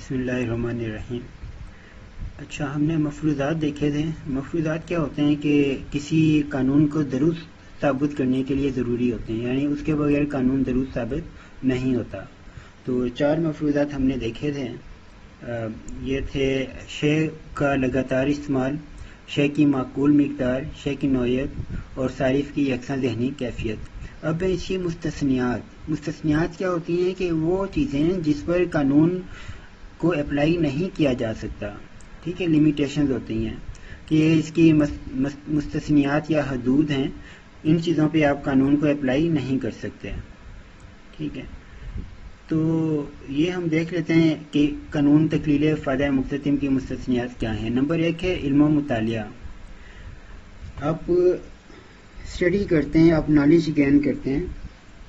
بسم اللہ الرحمن الرحیم۔ اچھا، ہم نے مفروضات دیکھے تھے۔ مفروضات کیا ہوتے ہیں کہ کسی قانون کو درست ثابت کرنے کے لیے ضروری ہوتے ہیں، یعنی اس کے بغیر قانون درست ثابت نہیں ہوتا۔ تو 4 مفروضات ہم نے دیکھے تھے۔ یہ تھے شے کا لگاتار استعمال، شے کی معقول مقدار، شے کی نوعیت اور صارف کی یکساں ذہنی کیفیت۔ اب اس کی مستثنیات کیا ہوتی ہیں کہ وہ چیزیں ہیں جس پر قانون کو اپلائی نہیں کیا جا سکتا، ٹھیک ہے، لیمیٹیشنز ہوتی ہیں کہ یہ اس کی مستثنیات یا حدود ہیں، ان چیزوں پہ آپ قانون کو اپلائی نہیں کر سکتے، ٹھیک ہے۔ تو یہ ہم دیکھ لیتے ہیں کہ قانون تکلیل فائدہ مقتضم کی مستثنیات کیا ہیں۔ نمبر 1 ہے علم و مطالعہ۔ آپ اسٹڈی کرتے ہیں، آپ نالج گین کرتے ہیں،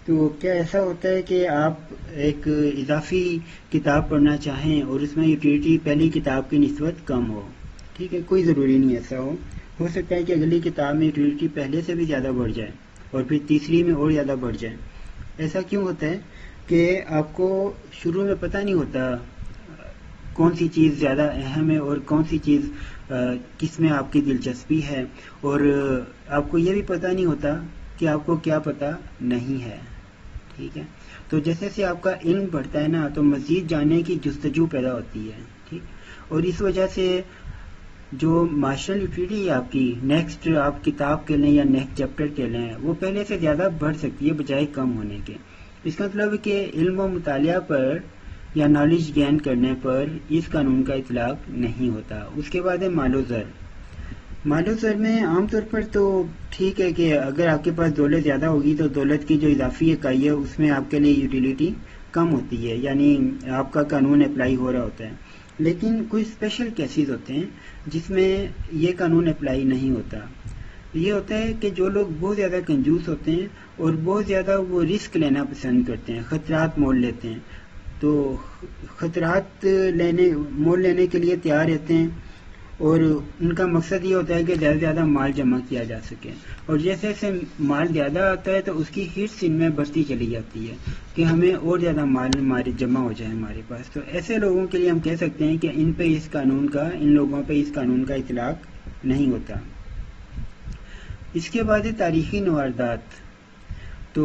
تو کیا ایسا ہوتا ہے کہ آپ ایک اضافی کتاب پڑھنا چاہیں اور اس میں یوٹیلیٹی پہلی کتاب کی نسبت کم ہو، ٹھیک ہے، کوئی ضروری نہیں ایسا ہو سکتا ہے کہ اگلی کتاب میں یوٹیلیٹی پہلے سے بھی زیادہ بڑھ جائے اور پھر تیسری میں اور زیادہ بڑھ جائے۔ ایسا کیوں ہوتا ہے کہ آپ کو شروع میں پتہ نہیں ہوتا کون سی چیز زیادہ اہم ہے اور کون سی چیز کس میں آپ کی دلچسپی ہے، اور آپ کو یہ بھی پتہ نہیں ہوتا کہ آپ کو کیا پتہ نہیں ہے، ٹھیک ہے۔ تو جیسے سے آپ کا علم بڑھتا ہے نا، تو مزید جاننے کی جستجو پیدا ہوتی ہے، ٹھیک، اور اس وجہ سے جو مارشل یوٹیلیٹی آپ کی نیکسٹ آپ کتاب کے لیں یا نیکسٹ چیپٹر کے لیں، وہ پہلے سے زیادہ بڑھ سکتی ہے بجائے کم ہونے کے۔ اس کا مطلب ہے کہ علم و مطالعہ پر یا نالج گین کرنے پر اس قانون کا اطلاق نہیں ہوتا۔ اس کے بعد ہے مال و زر۔ مال و زر میں عام طور پر تو ٹھیک ہے کہ اگر آپ کے پاس دولت زیادہ ہوگی تو دولت کی جو اضافی اکائی ہے اس میں آپ کے لیے یوٹیلیٹی کم ہوتی ہے، یعنی آپ کا قانون اپلائی ہو رہا ہوتا ہے۔ لیکن کوئی اسپیشل کیسز ہوتے ہیں جس میں یہ قانون اپلائی نہیں ہوتا۔ یہ ہوتا ہے کہ جو لوگ بہت زیادہ کنجوس ہوتے ہیں اور بہت زیادہ وہ رسک لینا پسند کرتے ہیں، خطرات مول لیتے ہیں، تو خطرات مول لینے کے لیے تیار رہتے ہیں، اور ان کا مقصد یہ ہوتا ہے کہ زیادہ سے زیادہ مال جمع کیا جا سکے، اور جیسے جیسے مال زیادہ آتا ہے تو اس کی ہرس ان میں بڑھتی چلی جاتی ہے کہ ہمیں اور زیادہ مال ہمارے جمع ہو جائے ہمارے پاس۔ تو ایسے لوگوں کے لیے ہم کہہ سکتے ہیں کہ ان لوگوں پہ اس قانون کا اطلاق نہیں ہوتا۔ اس کے بعد ہے تاریخی نواردات۔ تو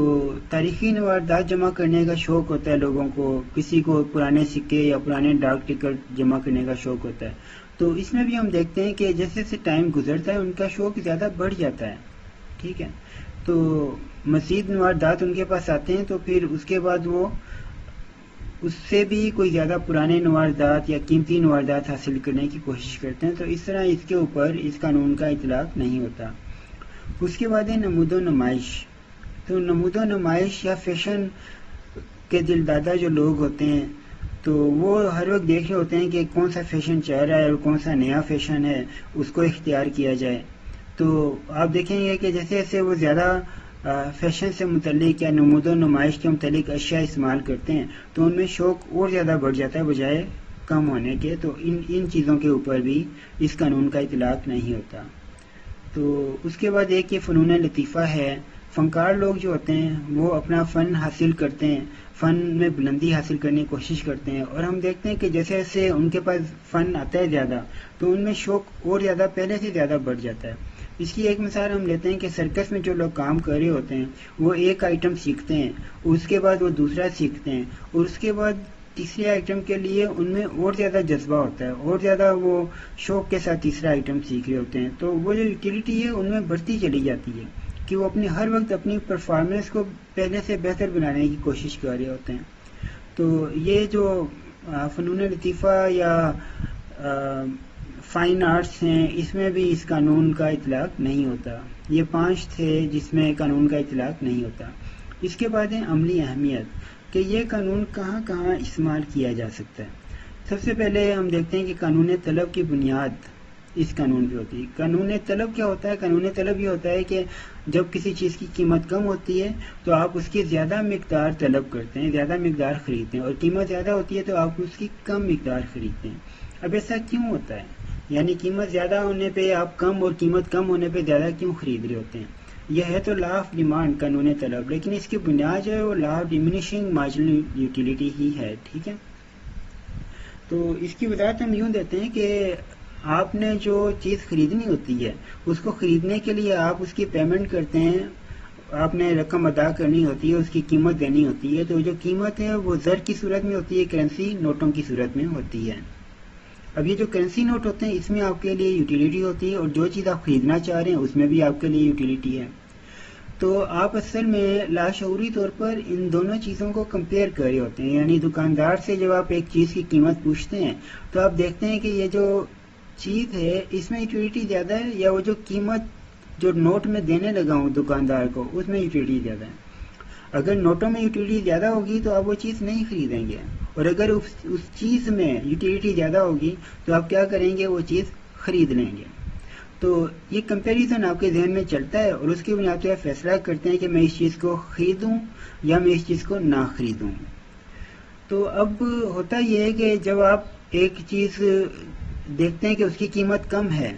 تاریخی نواردات جمع کرنے کا شوق ہوتا ہے لوگوں کو، کسی کو پرانے سکے یا پرانے ڈاک ٹکٹ جمع کرنے کا شوق ہوتا ہے۔ تو اس میں بھی ہم دیکھتے ہیں کہ جیسے جیسے ٹائم گزرتا ہے ان کا شوق زیادہ بڑھ جاتا ہے، ٹھیک ہے۔ تو مزید نواردات ان کے پاس آتے ہیں تو پھر اس کے بعد وہ اس سے بھی کوئی زیادہ پرانے نواردات یا قیمتی نواردات حاصل کرنے کی کوشش کرتے ہیں۔ تو اس طرح اس کے اوپر اس قانون کا اطلاق نہیں ہوتا۔ اس کے بعد ہے نمود و نمائش۔ تو نمود و نمائش یا فیشن کے دل دادا جو لوگ ہوتے ہیں تو وہ ہر وقت دیکھ رہے ہوتے ہیں کہ کون سا فیشن چل رہا ہے اور کون سا نیا فیشن ہے، اس کو اختیار کیا جائے۔ تو آپ دیکھیں گے کہ جیسے جیسے وہ زیادہ فیشن سے متعلق یا نمود و نمائش کے متعلق اشیاء استعمال کرتے ہیں تو ان میں شوق اور زیادہ بڑھ جاتا ہے بجائے کم ہونے کے۔ تو ان چیزوں کے اوپر بھی اس قانون کا اطلاق نہیں ہوتا۔ تو اس کے بعد ایک یہ فنون لطیفہ ہے۔ فنکار لوگ جو ہوتے ہیں وہ اپنا فن حاصل کرتے ہیں، فن میں بلندی حاصل کرنے کی کوشش کرتے ہیں، اور ہم دیکھتے ہیں کہ جیسے جیسے ان کے پاس فن آتا ہے زیادہ تو ان میں شوق اور زیادہ پہلے سے زیادہ بڑھ جاتا ہے۔ اس کی ایک مثال ہم لیتے ہیں کہ سرکس میں جو لوگ کام کر رہے ہوتے ہیں وہ ایک آئٹم سیکھتے ہیں، اس کے بعد وہ دوسرا سیکھتے ہیں، اور اس کے بعد تیسرے آئٹم کے لیے ان میں اور زیادہ جذبہ ہوتا ہے، اور زیادہ وہ شوق کے ساتھ تیسرا آئٹم سیکھ رہے ہوتے ہیں۔ تو وہ جو یوٹیلیٹی ہے ان میں بڑھتی چلی جاتی ہے کہ وہ ہر وقت اپنی پرفارمنس کو پہلے سے بہتر بنانے کی کوشش کر رہے ہوتے ہیں۔ تو یہ جو فنون لطیفہ یا فائن آرٹس ہیں اس میں بھی اس قانون کا اطلاق نہیں ہوتا۔ یہ 5 تھے جس میں قانون کا اطلاق نہیں ہوتا۔ اس کے بعد ہے عملی اہمیت کہ یہ قانون کہاں کہاں استعمال کیا جا سکتا ہے۔ سب سے پہلے ہم دیکھتے ہیں کہ قانون طلب کی بنیاد اس قانون پہ ہوتی ہے۔ قانون طلب کیا ہوتا ہے؟ قانون طلب یہ ہوتا ہے کہ جب کسی چیز کی قیمت کم ہوتی ہے تو آپ اس کی زیادہ مقدار طلب کرتے ہیں، زیادہ مقدار خریدتے ہیں، اور قیمت زیادہ ہوتی ہے تو آپ اس کی کم مقدار خریدتے ہیں۔ اب ایسا کیوں ہوتا ہے؟ یعنی قیمت زیادہ ہونے پہ آپ کم اور قیمت کم ہونے پہ زیادہ کیوں خرید رہے ہوتے ہیں؟ یہ ہے تو لا آف ڈیمانڈ قانون طلب، لیکن اس کی بنیاد جو ہے وہ law of diminishing marginal utility ہی ہے، ٹھیک ہے۔ تو اس کی وضاحت ہم یوں دیتے ہیں کہ آپ نے جو چیز خریدنی ہوتی ہے اس کو خریدنے کے لیے آپ اس کی پیمنٹ کرتے ہیں، آپ نے رقم ادا کرنی ہوتی ہے، اس کی قیمت دینی ہوتی ہے، تو جو قیمت ہے وہ زر کی صورت میں ہوتی ہے، کرنسی نوٹوں کی صورت میں ہوتی ہے۔ اب یہ جو کرنسی نوٹ ہوتے ہیں اس میں آپ کے لیے یوٹیلیٹی ہوتی ہے، اور جو چیز آپ خریدنا چاہ رہے ہیں اس میں بھی آپ کے لیے یوٹیلیٹی ہے۔ تو آپ اصل میں لاشعوری طور پر ان دونوں چیزوں کو کمپیئر کر رہے ہوتے ہیں، یعنی دکاندار سے جب آپ ایک چیز کی قیمت پوچھتے ہیں تو آپ دیکھتے ہیں کہ یہ جو چیز ہے اس میں یوٹیلیٹی زیادہ ہے، یا وہ جو قیمت جو نوٹ میں دینے لگا ہوں دکاندار کو اس میں یوٹیلیٹی زیادہ ہے۔ اگر نوٹوں میں یوٹیلیٹی زیادہ ہوگی تو آپ وہ چیز نہیں خریدیں گے، اور اگر اس چیز میں یوٹیلیٹی زیادہ ہوگی تو آپ کیا کریں گے، وہ چیز خرید لیں گے۔ تو یہ کمپیریزن آپ کے ذہن میں چلتا ہے، اور اس کی بنیاد پہ آپ فیصلہ کرتے ہیں کہ میں اس چیز کو خریدوں یا میں اس چیز کو نہ خریدوں۔ تو اب ہوتا یہ ہے کہ جب آپ ایک چیز دیکھتے ہیں کہ اس کی قیمت کم ہے،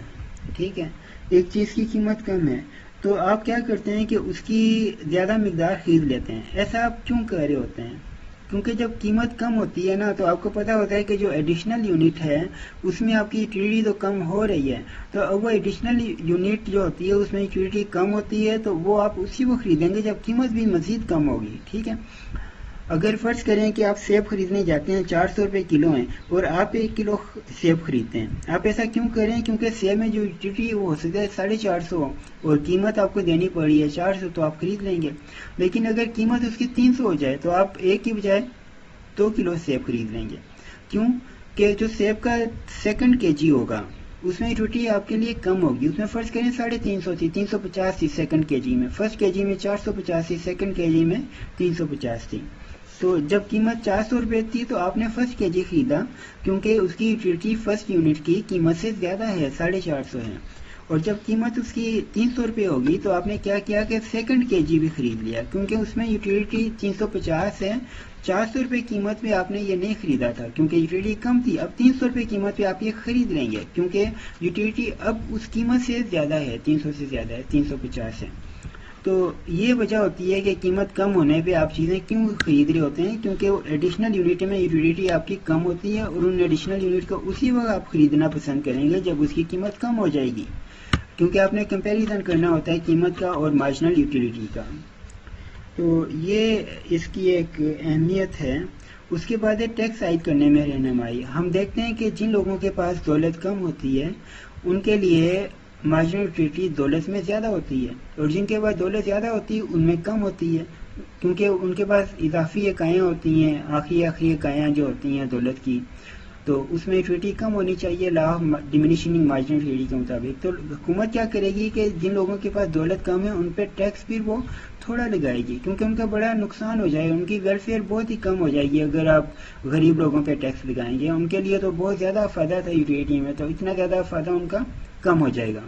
ٹھیک ہے، ایک چیز کی قیمت کم ہے، تو آپ کیا کرتے ہیں کہ اس کی زیادہ مقدار خرید لیتے ہیں۔ ایسا آپ کیوں کر رہے ہوتے ہیں؟ کیونکہ جب قیمت کم ہوتی ہے نا تو آپ کو پتا ہوتا ہے کہ جو ایڈیشنل یونٹ ہے اس میں آپ کی یوٹیلیٹی تو کم ہو رہی ہے، تو اب وہ ایڈیشنل یونٹ جو ہوتی ہے اس میں یوٹیلیٹی کم ہوتی ہے، تو وہ آپ اسی کو خریدیں گے جب قیمت بھی مزید کم ہوگی، ٹھیک ہے۔ اگر فرض کریں کہ آپ سیب خریدنے جاتے ہیں، 400 روپے کلو ہیں، اور آپ 1 کلو سیب خریدتے ہیں، آپ ایسا کیوں کریں؟ کیونکہ سیب میں جو یوٹیلیٹی وہ ہو سکتا ہے 450 اور قیمت آپ کو دینی پڑ رہی ہے 400، تو آپ خرید لیں گے۔ لیکن اگر قیمت اس کی 300 ہو جائے تو آپ 1 کی بجائے 2 کلو سیب خرید لیں گے۔ کیوں؟ کہ جو سیب کا سیکنڈ کے جی ہوگا اس میں یوٹیلیٹی آپ کے لیے کم ہوگی، اس میں فرض کریں 350 تھی، 350 تھی سیکنڈ کے جی میں، فرسٹ کے جی میں 450 تھی، سیکنڈ کے جی میں 350 تھی۔ تو جب قیمت 400 روپے تھی تو آپ نے فرسٹ کے جی خریدا، کیونکہ اس کی یوٹیلیٹی فرسٹ یونٹ کی قیمت سے زیادہ ہے، 450 ہے، اور جب قیمت اس کی 300 روپے ہوگی تو آپ نے کیا کیا کہ سیکنڈ کے جی بھی خرید لیا، کیونکہ اس میں یوٹیلیٹی 350 ہے، 400 روپے قیمت پہ آپ نے یہ نہیں خریدا تھا کیونکہ یوٹیلیٹی کم تھی، اب 300 روپے قیمت پہ آپ یہ خرید لیں گے کیونکہ یوٹیلیٹی اب اس قیمت سے زیادہ ہے، 300 سے زیادہ ہے، 350 ہے۔ تو یہ وجہ ہوتی ہے کہ قیمت کم ہونے پہ آپ چیزیں کیوں خرید رہے ہوتے ہیں، کیونکہ ایڈیشنل یونٹ میں یوٹیلیٹی آپ کی کم ہوتی ہے، اور ان ایڈیشنل یونٹ کو اسی وقت آپ خریدنا پسند کریں گے جب اس کی قیمت کم ہو جائے گی، کیونکہ آپ نے کمپیریزن کرنا ہوتا ہے قیمت کا اور مارجنل یوٹیلیٹی کا۔ تو یہ اس کی ایک اہمیت ہے۔ اس کے بعد ہے ٹیکس عائد کرنے میں رہنمائی۔ ہم دیکھتے ہیں کہ جن لوگوں کے پاس دولت کم ہوتی ہے ان کے لیے مارجنل یوٹیلیٹی دولت میں زیادہ ہوتی ہے، اور جن کے پاس دولت زیادہ ہوتی ہے ان میں کم ہوتی ہے، کیونکہ ان کے پاس اضافی اکائیاں ہوتی ہیں، آخری اکائیاں جو ہوتی ہیں دولت کی، تو اس میں یوٹیلیٹی کم ہونی چاہیے لا آف ڈیمینشنگ مارجنل یوٹیلیٹی کے مطابق۔ تو حکومت کیا کرے گی کہ جن لوگوں کے پاس دولت کم ہے ان پہ ٹیکس بھی وہ تھوڑا لگائے گی، کیونکہ ان کا بڑا نقصان ہو جائے گا، ان کی ویلفیئر بہت ہی کم ہو جائے گی اگر آپ غریب لوگوں پہ ٹیکس لگائیں گے۔ ان کے لیے تو بہت زیادہ فائدہ تھا یوٹیلیٹی میں، تو اتنا زیادہ فائدہ ان کا کم ہو جائے گا۔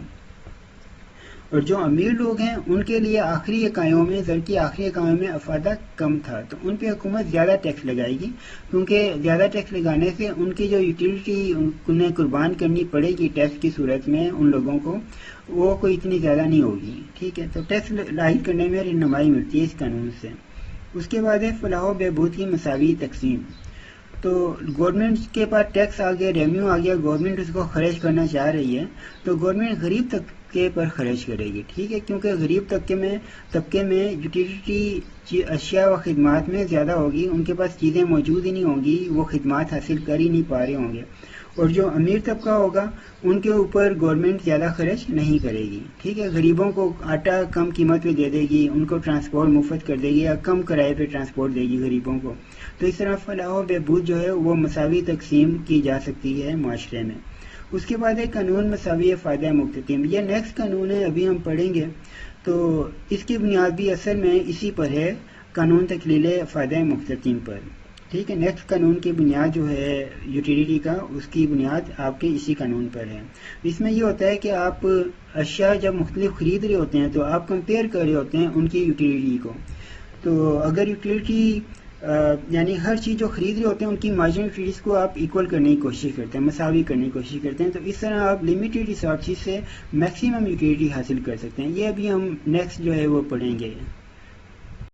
اور جو امیر لوگ ہیں ان کے لیے آخری اکائیوں میں، زر کی آخری اکائیوں میں افادہ کم تھا، تو ان پہ حکومت زیادہ ٹیکس لگائے گی، کیونکہ زیادہ ٹیکس لگانے سے ان کی جو یوٹیلیٹی انہیں قربان کرنی پڑے گی ٹیکس کی صورت میں ان لوگوں کو، وہ کوئی اتنی زیادہ نہیں ہوگی، ٹھیک ہے۔ تو ٹیکس عائد کرنے میں رہنمائی ملتی ہے اس قانون سے۔ اس کے بعد ہے فلاح و بہبود کی مساوی تقسیم۔ تو گورنمنٹ کے پاس ٹیکس آ گیا، ریونیو آ گیا، گورنمنٹ اس کو خرچ کرنا چاہ رہی ہے، تو گورنمنٹ غریب طبقے پر خرچ کرے گی، ٹھیک ہے، کیونکہ غریب طبقے میں یوٹیلیٹی اشیاء و خدمات میں زیادہ ہوگی، ان کے پاس چیزیں موجود ہی نہیں ہوں گی، وہ خدمات حاصل کر ہی نہیں پا رہے ہوں گے، اور جو امیر طبقہ ہوگا ان کے اوپر گورنمنٹ زیادہ خرچ نہیں کرے گی، ٹھیک ہے، غریبوں کو آٹا کم قیمت پہ دے دے گی، ان کو ٹرانسپورٹ مفت کر دے گی یا کم کرائے پہ ٹرانسپورٹ دے گی غریبوں کو۔ تو اس طرح فلاح و بہبود جو ہے وہ مساوی تقسیم کی جا سکتی ہے معاشرے میں۔ اس کے بعد ہے قانون مساوی فائدہ مختتم، یہ نیکسٹ قانون ہے، ابھی ہم پڑھیں گے۔ تو اس کی بنیاد بھی اصل میں اسی پر ہے، قانون تکلیل فائدہ مختتم پر، ٹھیک ہے۔ نیکسٹ قانون کی بنیاد جو ہے یوٹیلیٹی کا، اس کی بنیاد آپ کے اسی قانون پر ہے۔ اس میں یہ ہوتا ہے کہ آپ اشیاء جب مختلف خرید رہے ہوتے ہیں تو آپ کمپیئر کر رہے ہوتے ہیں ان کی یوٹیلیٹی کو، تو اگر یوٹیلیٹی یعنی ہر چیز جو خرید رہے ہوتے ہیں ان کی مارجنل یوٹیلیٹیز کو آپ ایکول کرنے کی کوشش کرتے ہیں، مساوی کرنے کی کوشش کرتے ہیں، تو اس طرح آپ لمیٹڈ ریسورسز سے میکسیمم یوٹیلیٹی حاصل کر سکتے ہیں۔ یہ ابھی ہم نیکسٹ جو ہے وہ پڑھیں گے۔